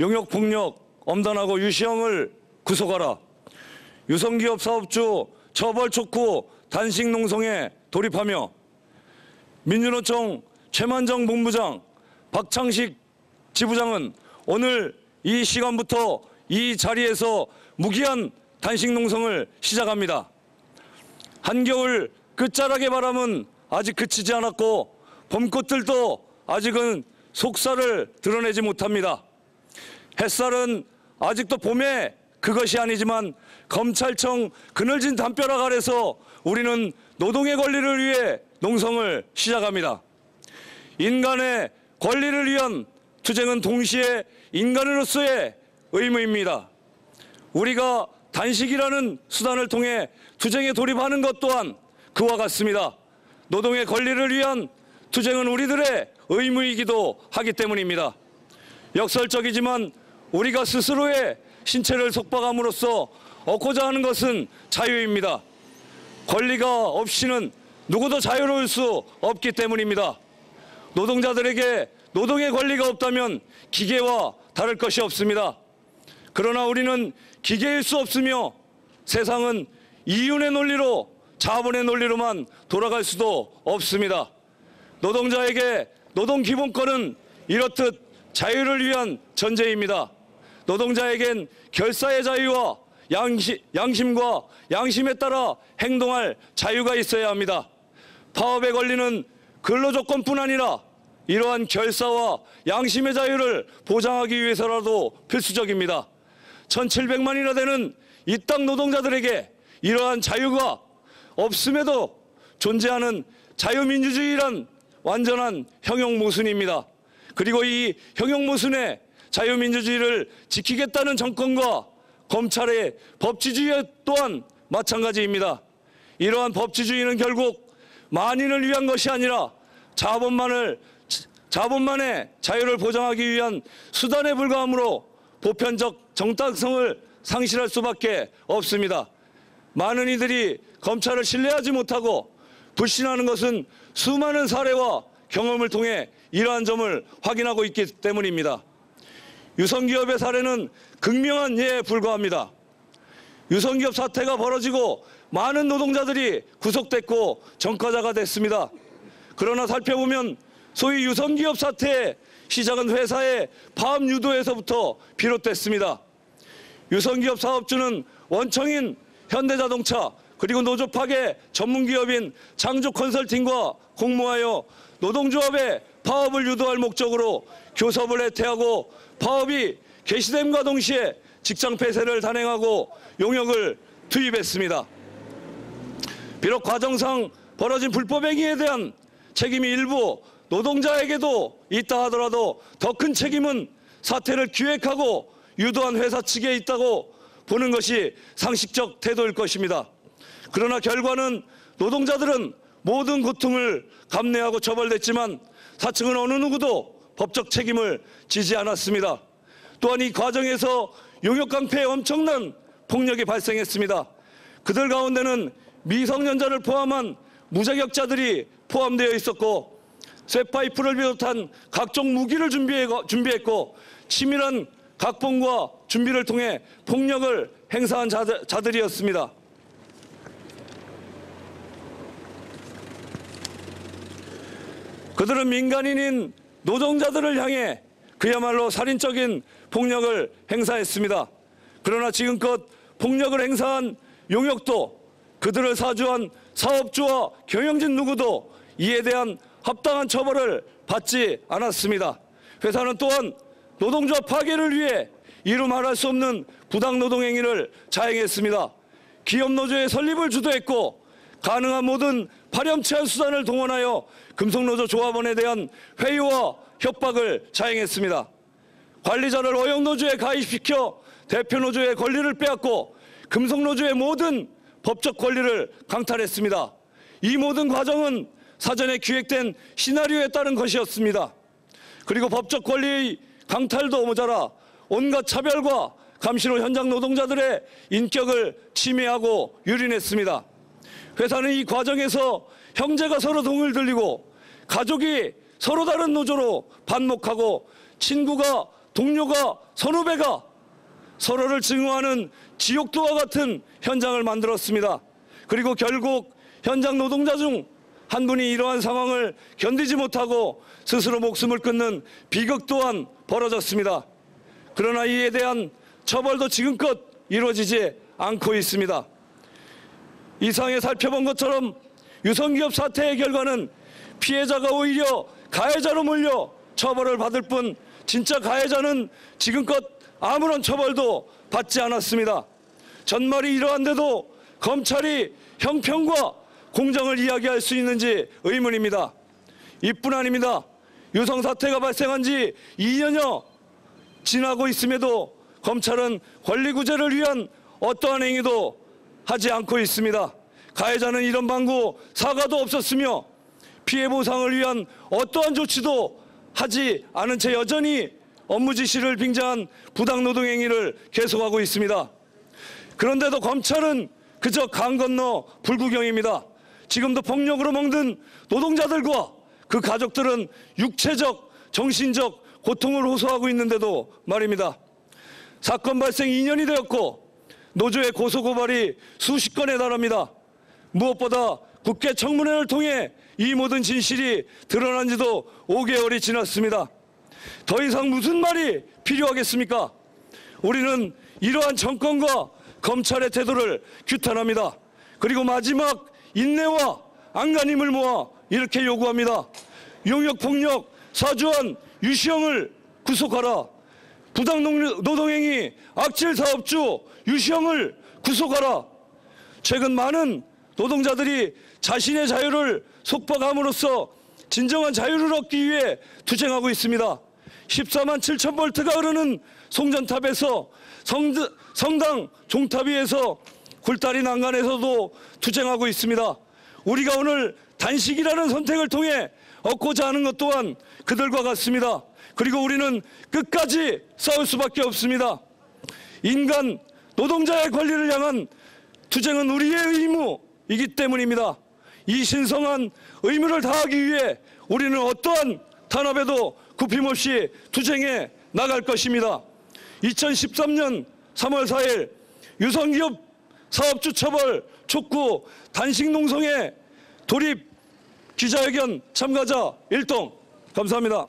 용역폭력 엄단하고 유시영을 구속하라. 유성기업 사업주 처벌 촉구 단식 농성에 돌입하며 민주노총 최만정 본부장, 박창식 지부장은 오늘 이 시간부터 이 자리에서 무기한 단식 농성을 시작합니다. 한겨울 끝자락의 바람은 아직 그치지 않았고 봄꽃들도 아직은 속살을 드러내지 못합니다. 햇살은 아직도 봄에 그것이 아니지만 검찰청 그늘진 담벼락 아래서 우리는 노동의 권리를 위해 농성을 시작합니다. 인간의 권리를 위한 투쟁은 동시에 인간으로서의 의무입니다. 우리가 단식이라는 수단을 통해 투쟁에 돌입하는 것 또한 그와 같습니다. 노동의 권리를 위한 투쟁은 우리들의 의무이기도 하기 때문입니다. 역설적이지만 우리가 스스로의 신체를 속박함으로써 얻고자 하는 것은 자유입니다. 권리가 없이는 누구도 자유로울 수 없기 때문입니다. 노동자들에게 노동의 권리가 없다면 기계와 다를 것이 없습니다. 그러나 우리는 기계일 수 없으며 세상은 이윤의 논리로, 자본의 논리로만 돌아갈 수도 없습니다. 노동자에게 노동기본권은 이렇듯 자유를 위한 전제입니다. 노동자에겐 결사의 자유와 양심과 양심에 따라 행동할 자유가 있어야 합니다. 파업의 권리는 근로조건뿐 아니라 이러한 결사와 양심의 자유를 보장하기 위해서라도 필수적입니다. 1700만이나 되는 이 땅 노동자들에게 이러한 자유가 없음에도 존재하는 자유민주주의란 완전한 형용모순입니다. 그리고 이 형용모순의 자유민주주의를 지키겠다는 정권과 검찰의 법치주의 또한 마찬가지입니다. 이러한 법치주의는 결국 만인을 위한 것이 아니라 자본만의 자유를 보장하기 위한 수단에 불과하므로 보편적 정당성을 상실할 수밖에 없습니다. 많은 이들이 검찰을 신뢰하지 못하고 불신하는 것은 수많은 사례와 경험을 통해 이러한 점을 확인하고 있기 때문입니다. 유성기업의 사례는 극명한 예에 불과합니다. 유성기업 사태가 벌어지고 많은 노동자들이 구속됐고 전과자가 됐습니다. 그러나 살펴보면 소위 유성기업 사태의 시작은 회사의 파업 유도에서부터 비롯됐습니다. 유성기업 사업주는 원청인 현대자동차 그리고 노조 파괴 전문기업인 창조컨설팅과 공모하여 노동조합의 파업을 유도할 목적으로 교섭을 해태하고 파업이 개시됨과 동시에 직장 폐쇄를 단행하고 용역을 투입했습니다. 비록 과정상 벌어진 불법 행위에 대한 책임이 일부 노동자에게도 있다 하더라도 더 큰 책임은 사태를 기획하고 유도한 회사 측에 있다고 보는 것이 상식적 태도일 것입니다. 그러나 결과는 노동자들은 모든 고통을 감내하고 처벌됐지만 사측은 어느 누구도 법적 책임을 지지 않았습니다. 또한 이 과정에서 용역 깡패의 엄청난 폭력이 발생했습니다. 그들 가운데는 미성년자를 포함한 무자격자들이 포함되어 있었고 쇠파이프를 비롯한 각종 무기를 준비했고 치밀한 각본과 준비를 통해 폭력을 행사한 자들이었습니다. 그들은 민간인인 노동자들을 향해 그야말로 살인적인 폭력을 행사했습니다. 그러나 지금껏 폭력을 행사한 용역도 그들을 사주한 사업주와 경영진 누구도 이에 대한 합당한 처벌을 받지 않았습니다. 회사는 또한 노동조합 파괴를 위해 이루 말할 수 없는 부당 노동 행위를 자행했습니다. 기업 노조의 설립을 주도했고 가능한 모든 파렴치한 수단을 동원하여 금속노조 조합원에 대한 회유와 협박을 자행했습니다. 관리자를 어영노조에 가입시켜 대표노조의 권리를 빼앗고 금속노조의 모든 법적 권리를 강탈했습니다. 이 모든 과정은 사전에 기획된 시나리오에 따른 것이었습니다. 그리고 법적 권리의 강탈도 모자라 온갖 차별과 감시로 현장 노동자들의 인격을 침해하고 유린했습니다. 회사는 이 과정에서 형제가 서로 동을 들리고 가족이 서로 다른 노조로 반목하고 친구가 동료가 선후배가 서로를 증오하는 지옥도와 같은 현장을 만들었습니다. 그리고 결국 현장 노동자 중 한 분이 이러한 상황을 견디지 못하고 스스로 목숨을 끊는 비극 또한 벌어졌습니다. 그러나 이에 대한 처벌도 지금껏 이루어지지 않고 있습니다. 이상에 살펴본 것처럼 유성기업 사태의 결과는 피해자가 오히려 가해자로 몰려 처벌을 받을 뿐 진짜 가해자는 지금껏 아무런 처벌도 받지 않았습니다. 전말이 이러한데도 검찰이 형평과 공정을 이야기할 수 있는지 의문입니다. 이뿐 아닙니다. 유성 사태가 발생한 지 2년여 지나고 있음에도 검찰은 권리구제를 위한 어떠한 행위도 하지 않고 있습니다. 가해자는 이런 방구 사과도 없었으며 피해 보상을 위한 어떠한 조치도 하지 않은 채 여전히 업무 지시를 빙자한 부당 노동 행위를 계속하고 있습니다. 그런데도 검찰은 그저 강 건너 불구경입니다. 지금도 폭력으로 멍든 노동자들과 그 가족들은 육체적, 정신적 고통을 호소하고 있는데도 말입니다. 사건 발생 2년이 되었고 노조의 고소고발이 수십 건에 달합니다. 무엇보다 국회 청문회를 통해 이 모든 진실이 드러난 지도 5개월이 지났습니다. 더 이상 무슨 말이 필요하겠습니까? 우리는 이러한 정권과 검찰의 태도를 규탄합니다. 그리고 마지막 인내와 안간힘을 모아 이렇게 요구합니다. 용역폭력 사주한 유시영을 구속하라. 부당 노동행위 악질 사업주 유시영을 구속하라. 최근 많은 노동자들이 자신의 자유를 속박함으로써 진정한 자유를 얻기 위해 투쟁하고 있습니다. 14만 7천 볼트가 흐르는 송전탑에서 성당 종탑 위에서 굴다리 난간에서도 투쟁하고 있습니다. 우리가 오늘 단식이라는 선택을 통해 얻고자 하는 것 또한 그들과 같습니다. 그리고 우리는 끝까지 싸울 수밖에 없습니다. 인간 노동자의 권리를 향한 투쟁은 우리의 의무이기 때문입니다. 이 신성한 의무를 다하기 위해 우리는 어떠한 탄압에도 굽힘없이 투쟁해 나갈 것입니다. 2013년 3월 4일 유성기업 사업주 처벌 촉구 단식농성의 돌입 기자회견 참가자 1동 감사합니다.